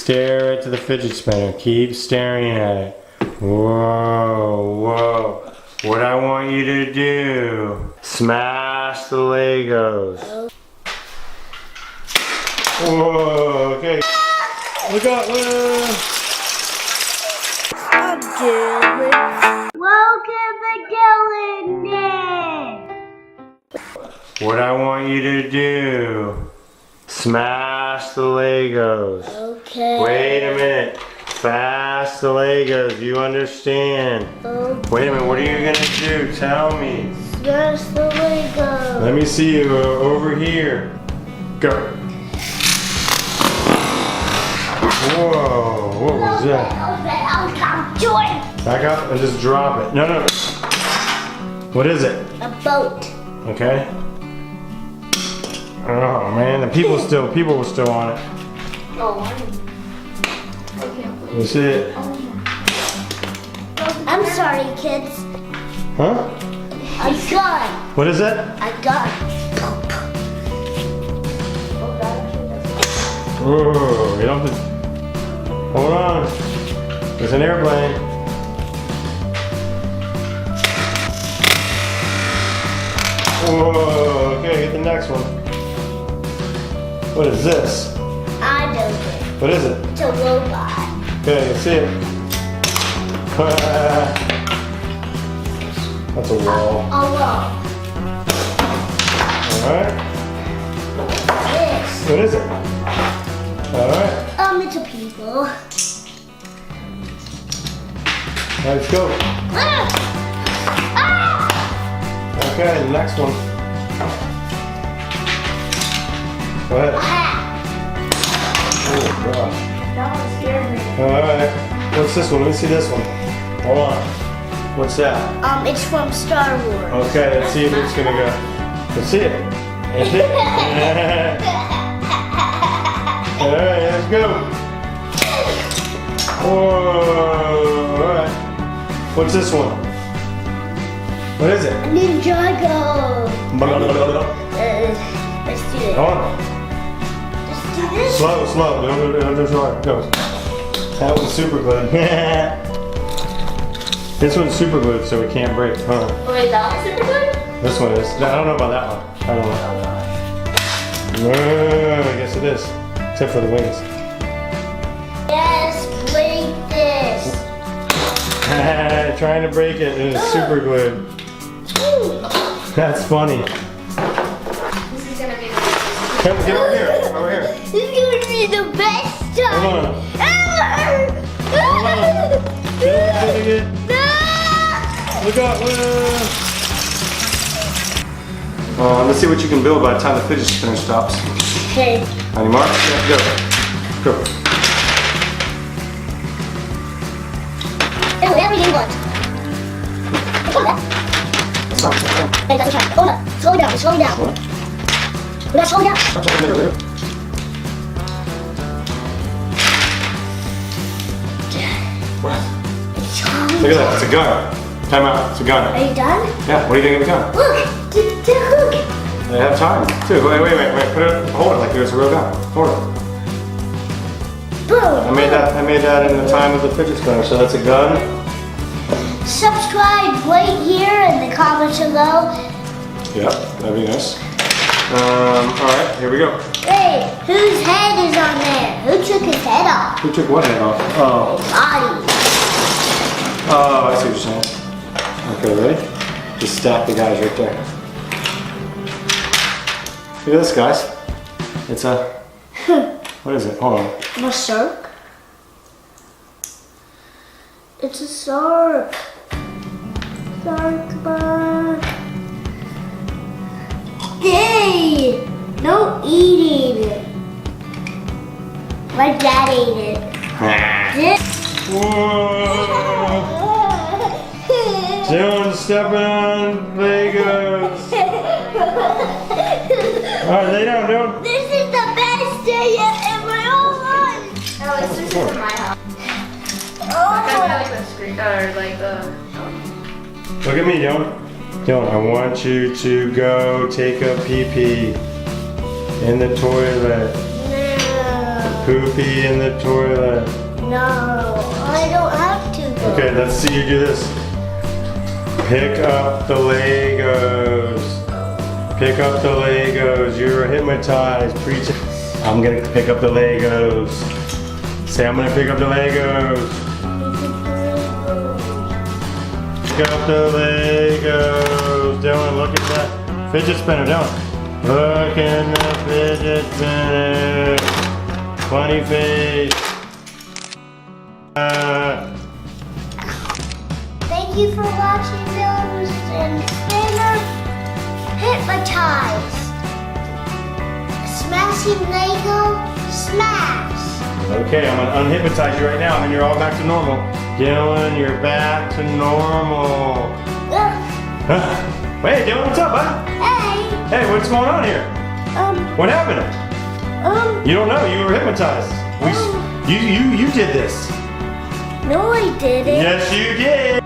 stare into the fidget spinner. Keep staring at it. Whoa, whoa. What I want you to do, smash the Legos. Whoa, okay. Look out, Welcome to Gillen. What I want you to do, smash the Legos. Okay. Wait a minute. Smash the Legos. You understand? Okay. Wait a minute. What are you gonna do? Tell me. Smash the Legos. Let me see you over here. Go. Whoa. What was that? Back up and just drop it. No, no. What is it? A boat. Okay. Oh man, the people were still on it. Oh, You see it? I'm sorry, kids. Huh? A gun. What is it? A gun. Oh, you don't have to. Hold on. There's an airplane. Whoa, okay, get the next one. What is this? I know it. What is it? It's a robot. Okay, let's see it. That's a wall. A wall. Alright. This. What is it? Alright. It's a people. Let's go. Ah! Ah! Okay, the next one. Go ahead. Oh gosh. That one scared me. Alright. What's this one? Let me see this one. Hold on. What's that? It's from Star Wars. Okay, let's see if it's gonna go. Let's see it. That's it. Alright, let's go. Whoa. Alright. What's this one? What is it? Ninjago. Let's do it. Come on. Let's do this. Slow, slow. Don't do slow. Go. That was super glued. This one's super glued, so it can't break. Huh? Wait, that one's super good? This one is. I don't know about that one. I don't know. I guess it is. Except for the wings. Yes, break this. Trying to break it and it's super glued. That's funny. This is gonna be the Come, get over here. Over here. This is gonna be the best time Come on. ever. Look out. Let's see what you can build by the time the fidget spinner stops. Okay. On your mark, yeah, go. Go. Whatever you want. Hey, that's a try. Hold up. Slow down. Slow down. We gotta slow down. Look at that. It's a gun. Time out. It's a gun. Are you done? Yeah. What do you think of the gun? Look. The hook. They have time too. Wait. Put it. Hold it like there's a real gun. Hold it. Boom. I made that in the time of the fidget spinner. So that's a gun. Subscribe right here in the comments below. Yeah, that'd be nice. All right, here we go. Hey, whose head is on there? Who took his head off? Who took what head off? Oh. Body. Oh, I see what you're saying. Okay, ready? Just stack the guys right there. Look at this, guys. It's a. What is it? Hold on. A shark? It's a shark. Shark bug. Hey! No eating. My dad ate it. Whoa! Someone's stepping on Legos. Alright, lay down, dude. This is the best day in my whole life. Oh, it's just in my house. Oh. That's like the screen, or like the. Look at me, Dylan. Dylan, I want you to go take a pee-pee in the toilet. No. Poopy in the toilet. No, I don't have to though. Okay, let's see you do this. Pick up the Legos. Pick up the Legos. You're hypnotized. Preach it. I'm gonna pick up the Legos. Say I'm gonna pick up the Legos. Pick up the Legos. Dylan, look at that fidget spinner, Dylan. Look in the fidget spinner. Funny face. Thank you for watching those and Spinner Hypnotized. Smashing Lego Smash. Okay, I'm gonna unhypnotize you right now, and then you're all back to normal. Dylan, you're back to normal. Hey, Dylan, what's up, bud? Hey. Hey, what's going on here? What happened? You don't know, you were hypnotized. You did this. No, I didn't. Yes, you did.